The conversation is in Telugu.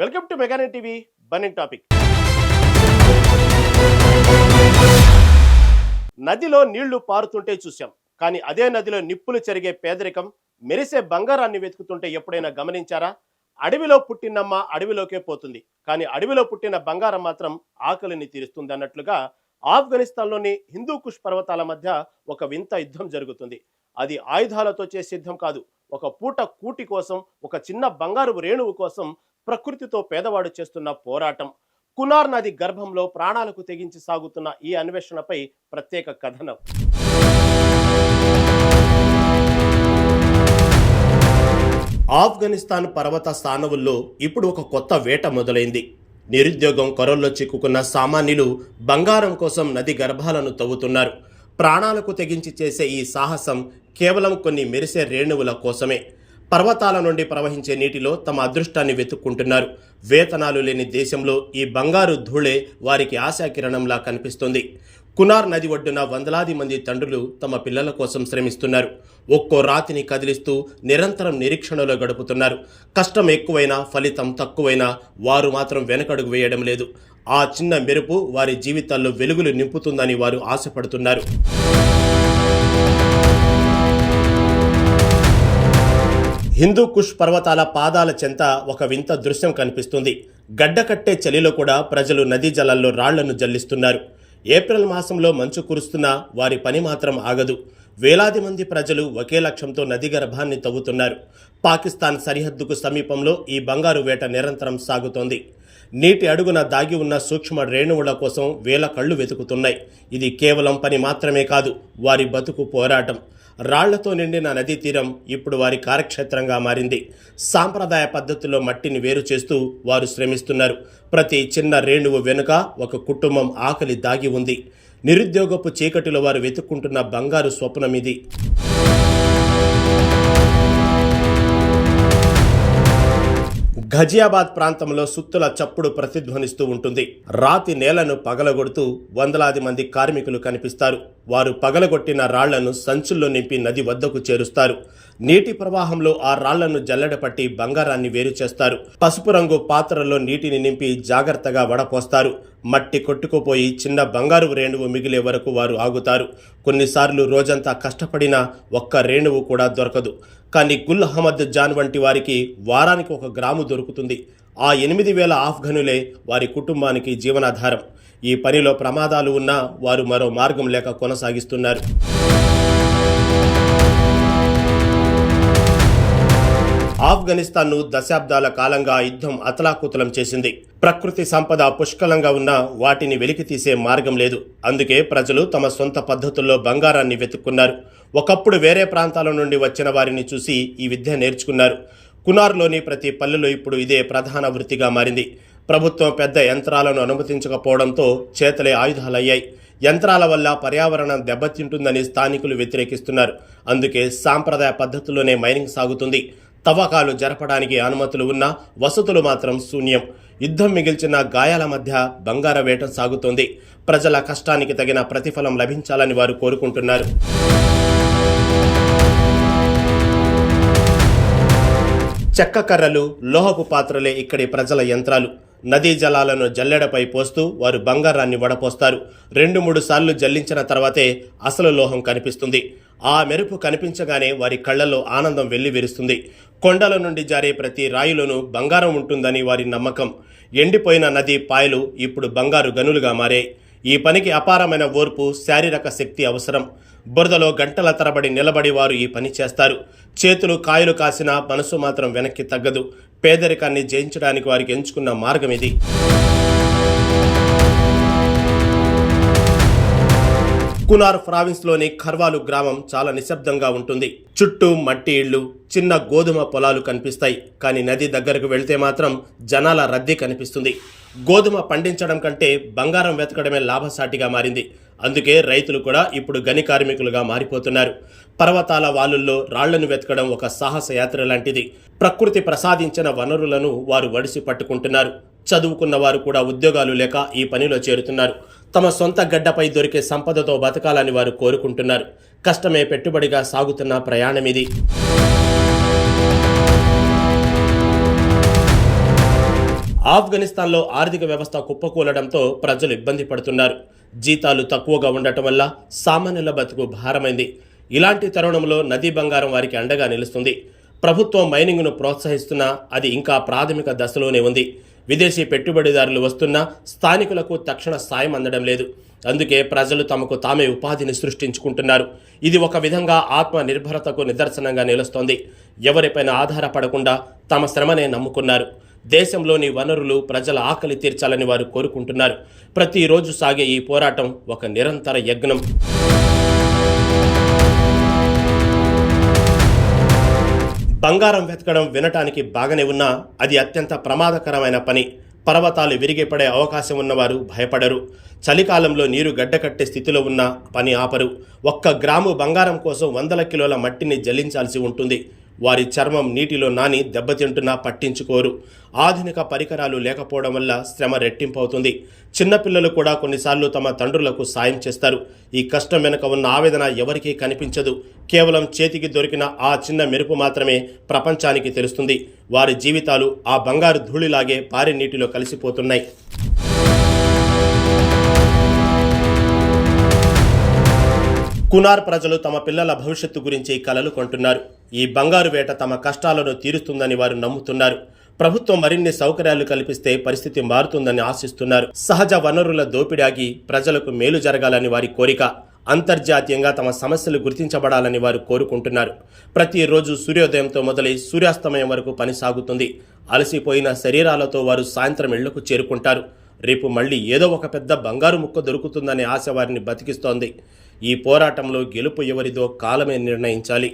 Welcome to Meganet TV burning topic. నదిలో నీళ్లు పారుతుంటే చూశాం, కానీ అదే నదిలో నిప్పులు చెరిగే పేదరికం, మెరిసే బంగారాన్ని వెతుకుతుంటే ఎప్పుడైనా గమనించారా? అడవిలో పుట్టినమ్మ అడవిలోకే పోతుంది, కానీ అడవిలో పుట్టిన బంగారం మాత్రం ఆకలిని తీరుస్తుంది అన్నట్లుగా ఆఫ్ఘనిస్తాన్లోని హిందూ కుష్ పర్వతాల మధ్య ఒక వింత యుద్ధం జరుగుతుంది. అది ఆయుధాలతో చేసే యుద్ధం కాదు, ఒక పూట కూటి కోసం, ఒక చిన్న బంగారు రేణువు కోసం ప్రకృతితో పేదవాడు చేస్తున్న పోరాటం. కునార్ నది గర్భంలో ప్రాణాలకు తెగించి సాగుతున్న ఈ అన్వేషణపై ప్రత్యేక కథనం. ఆఫ్ఘనిస్తాన్ పర్వత స్థానవుల్లో ఇప్పుడు ఒక కొత్త వేట మొదలైంది. నిరుద్యోగం కొరల్లో చిక్కుకున్న సామాన్యులు బంగారం కోసం నది గర్భాలను తవ్వుతున్నారు. ప్రాణాలకు తెగించి చేసే ఈ సాహసం కేవలం కొన్ని మెరిసే రేణువుల కోసమే. పర్వతాల నుండి ప్రవహించే నీటిలో తమ అదృష్టాన్ని వెతుక్కుంటున్నారు. వేతనాలు లేని దేశంలో ఈ బంగారు ధూళే వారికి ఆశాకిరణంలా కనిపిస్తుంది. కునార్ నది ఒడ్డున వందలాది మంది తండ్రులు తమ పిల్లల కోసం శ్రమిస్తున్నారు. ఒక్కో రాతిని కదిలిస్తూ నిరంతరం నిరీక్షణలో గడుపుతున్నారు. కష్టం ఎక్కువైనా ఫలితం తక్కువైనా వారు మాత్రం వెనకడుగు వేయడం లేదు. ఆ చిన్న మెరుపు వారి జీవితాల్లో వెలుగులు నింపుతుందని వారు ఆశపడుతున్నారు. హిందూ కుష్ పర్వతాల పాదాల చెంత ఒక వింత దృశ్యం కనిపిస్తుంది. గడ్డకట్టే చలిలో కూడా ప్రజలు నదీ జలాల్లో రాళ్లను జల్లిస్తున్నారు. ఏప్రిల్ మాసంలో మంచు కురుస్తున్నా వారి పని మాత్రం ఆగదు. వేలాది మంది ప్రజలు ఒకే లక్ష్యంతో నది గర్భాన్ని తవ్వుతున్నారు. పాకిస్తాన్ సరిహద్దుకు సమీపంలో ఈ బంగారు వేట నిరంతరం సాగుతోంది. నీటి అడుగున దాగి ఉన్న సూక్ష్మ రేణువుల కోసం వేల కళ్ళు వెతుకుతున్నాయి. ఇది కేవలం పని మాత్రమే కాదు, వారి బతుకు పోరాటం. రాళ్లతో నిండిన నదీ తీరం ఇప్పుడు వారి కార్యక్షేత్రంగా మారింది. సాంప్రదాయ పద్ధతిలో మట్టిని వేరు చేస్తూ వారు శ్రమిస్తున్నారు. ప్రతి చిన్న రేణువు వెనుక ఒక కుటుంబం ఆకలి దాగి ఉంది. నిరుద్యోగపు చీకటిలో వారు వెతుక్కుంటున్న బంగారు స్వప్నం ఇది. ఘజియాబాద్ ప్రాంతంలో సుత్తుల చప్పుడు ప్రతిధ్వనిస్తూ ఉంటుంది. రాతి నేలను పగలగొడుతూ వందలాది మంది కార్మికులు కనిపిస్తారు. వారు పగలగొట్టిన రాళ్లను సంచుల్లో నింపి నది వద్దకు చేరుస్తారు. నీటి ప్రవాహంలో ఆ రాళ్లను జల్లెడపట్టి బంగారాన్ని వేరు చేస్తారు. పసుపు రంగు పాత్రలో నీటిని నింపి జాగ్రత్తగా వడపోస్తారు. మట్టి కొట్టుకుపోయి చిన్న బంగారు రేణువు మిగిలే వరకు వారు ఆగుతారు. కొన్నిసార్లు రోజంతా కష్టపడినా ఒక్క రేణువు కూడా దొరకదు. కానీ గుల్ అహ్మద్ జాన్ వంటి వారికి వారానికి 1 గ్రాము దొరుకుతుంది. ఆ 8,000 ఆఫ్ఘనులే వారి కుటుంబానికి జీవనాధారం. ఈ పనిలో ప్రమాదాలు ఉన్నా వారు మరో మార్గం లేక కొనసాగిస్తున్నారు. ఆఫ్ఘనిస్తాన్ను దశాబ్దాల కాలంగా యుద్ధం అతలాకుతలం చేసింది. ప్రకృతి సంపద పుష్కలంగా ఉన్నా వాటిని వెలికితీసే మార్గం లేదు. అందుకే ప్రజలు తమ సొంత పద్ధతుల్లో బంగారాన్ని వెతుక్కున్నారు. ఒకప్పుడు వేరే ప్రాంతాల నుండి వచ్చిన వారిని చూసి ఈ విద్య నేర్చుకున్నారు. కునార్లోని ప్రతి పల్లెలో ఇప్పుడు ఇదే ప్రధాన వృత్తిగా మారింది. ప్రభుత్వం పెద్ద యంత్రాలను అనుమతించకపోవడంతో చేతలే ఆయుధాలయ్యాయి. యంత్రాల వల్ల పర్యావరణం దెబ్బతింటుందని స్థానికులు వ్యతిరేకిస్తున్నారు. అందుకే సాంప్రదాయ పద్ధతుల్లోనే మైనింగ్ సాగుతుంది. తవ్వకాలు జరపడానికి అనుమతులు ఉన్నా వసతులు మాత్రం శూన్యం. యుద్ధం మిగిల్చిన గాయాల మధ్య బంగార వేట సాగుతోంది. ప్రజల కష్టానికి తగిన ప్రతిఫలం లభించాలని వారు కోరుకుంటున్నారు. చెక్క కర్రలు, లోహపు పాత్రలే ఇక్కడి ప్రజల యంత్రాలు. నదీ జలాలను జల్లెడపై పోస్తూ వారు బంగారాన్ని వడపోస్తారు. 2-3 సార్లు జల్లించిన తర్వాతే అసలు లోహం కనిపిస్తుంది. ఆ మెరుపు కనిపించగానే వారి కళ్లలో ఆనందం వెల్లివిరుస్తుంది. కొండల నుండి జారే ప్రతి రాయిలోనూ బంగారం ఉంటుందని వారి నమ్మకం. ఎండిపోయిన నది పాయలు ఇప్పుడు బంగారు గనులుగా మారాయి. ఈ పనికి అపారమైన ఓర్పు, శారీరక శక్తి అవసరం. బురదలో గంటల తరబడి నిలబడి వారు ఈ పని చేస్తారు. చేతులు కాయలు కాసినా మనసు మాత్రం వెనక్కి తగ్గదు. పేదరికాన్ని జయించడానికి వారికి ఎంచుకున్న మార్గం ఇది. కునార్ ప్రావిన్స్లోని ఖర్వాలు గ్రామం చాలా నిశ్శబ్దంగా ఉంటుంది. చుట్టూ మట్టి ఇళ్లు, చిన్న గోధుమ పొలాలు కనిపిస్తాయి. కానీ నది దగ్గరకు వెళ్తే మాత్రం జనాల రద్దీ కనిపిస్తుంది. గోధుమ పండించడం కంటే బంగారం వెతకడమే లాభసాటిగా మారింది. అందుకే రైతులు కూడా ఇప్పుడు గని కార్మికులుగా మారిపోతున్నారు. పర్వతాల వాలుల్లో రాళ్లను వెతకడం ఒక సాహస యాత్ర లాంటిది. ప్రకృతి ప్రసాదించిన వనరులను వారు వడిసి పట్టుకుంటున్నారు. చదువుకున్న వారు కూడా ఉద్యోగాలు లేక ఈ పనిలో చేరుతున్నారు. తమ సొంత గడ్డపై దొరికే సంపదతో బతకాలని వారు కోరుకుంటున్నారు. కష్టమే పెట్టుబడిగా సాగుతున్న ప్రయాణమిది. ఆఫ్ఘనిస్తాన్లో ఆర్థిక వ్యవస్థ కుప్పకూలడంతో ప్రజలు ఇబ్బంది పడుతున్నారు. జీతాలు తక్కువగా ఉండటం వల్ల సామాన్యుల బతుకు భారమైంది. ఇలాంటి తరుణంలో నదీ బంగారం వారికి అండగా నిలుస్తుంది. ప్రభుత్వం మైనింగ్ను ప్రోత్సహిస్తున్నా అది ఇంకా ప్రాథమిక దశలోనే ఉంది. విదేశీ పెట్టుబడిదారులు వస్తున్నా స్థానికులకు తక్షణ సాయం అందడం లేదు. అందుకే ప్రజలు తమకు తామే ఉపాధిని సృష్టించుకుంటున్నారు. ఇది ఒక విధంగా ఆత్మ నిర్భరతకు నిదర్శనంగా నిలుస్తోంది. ఎవరిపైన ఆధారపడకుండా తమ శ్రమనే నమ్ముకున్నారు. దేశంలోని వనరులు ప్రజల ఆకలి తీర్చాలని వారు కోరుకుంటున్నారు. ప్రతిరోజు సాగే ఈ పోరాటం ఒక నిరంతర యజ్ఞం. బంగారం వెతకడం వినటానికి బాగానే ఉన్నా అది అత్యంత ప్రమాదకరమైన పని. పర్వతాలు విరిగిపడే అవకాశం ఉన్నవారు భయపడరు. చలికాలంలో నీరు గడ్డకట్టే స్థితిలో ఉన్న పని ఆపరు. 1 గ్రాము బంగారం కోసం 100 కిలోల మట్టిని జల్లించాల్సి ఉంటుంది. వారి చర్మం నీటిలో నాని దెబ్బతింటున్నా పట్టించుకోరు. ఆధునిక పరికరాలు లేకపోవడం వల్ల శ్రమ రెట్టింపవుతుంది. చిన్నపిల్లలు కూడా కొన్నిసార్లు తమ తండ్రులకు సాయం చేస్తారు. ఈ కష్టం వెనుక ఉన్న ఆవేదన ఎవరికీ కనిపించదు. కేవలం చేతికి దొరికిన ఆ చిన్న మెరుపు మాత్రమే ప్రపంచానికి తెలుస్తుంది. వారి జీవితాలు ఆ బంగారు ధూళిలాగే పారే నీటిలో కలిసిపోతున్నాయి. కునార్ ప్రజలు తమ పిల్లల భవిష్యత్తు గురించి కలలు కొంటున్నారు. ఈ బంగారు వేట తమ కష్టాలను తీరుస్తుందని వారు నమ్ముతున్నారు. ప్రభుత్వం మరిన్ని సౌకర్యాలు కల్పిస్తే పరిస్థితి మారుతుందని ఆశిస్తున్నారు. సహజ వనరుల దోపిడీ ప్రజలకు మేలు జరగాలని వారి కోరిక. అంతర్జాతీయంగా తమ సమస్యలు గుర్తించబడాలని వారు కోరుకుంటున్నారు. ప్రతిరోజు సూర్యోదయంతో మొదలై సూర్యాస్తమయం వరకు పని సాగుతుంది. అలసిపోయిన శరీరాలతో వారు సాయంత్రం ఇళ్లకు చేరుకుంటారు. రేపు మళ్ళీ ఏదో ఒక పెద్ద బంగారు ముక్క దొరుకుతుందనే ఆశ వారిని బతికిస్తోంది. ఈ పోరాటంలో గెలుపు ఎవరిదో కాలమే నిర్ణయించాలి.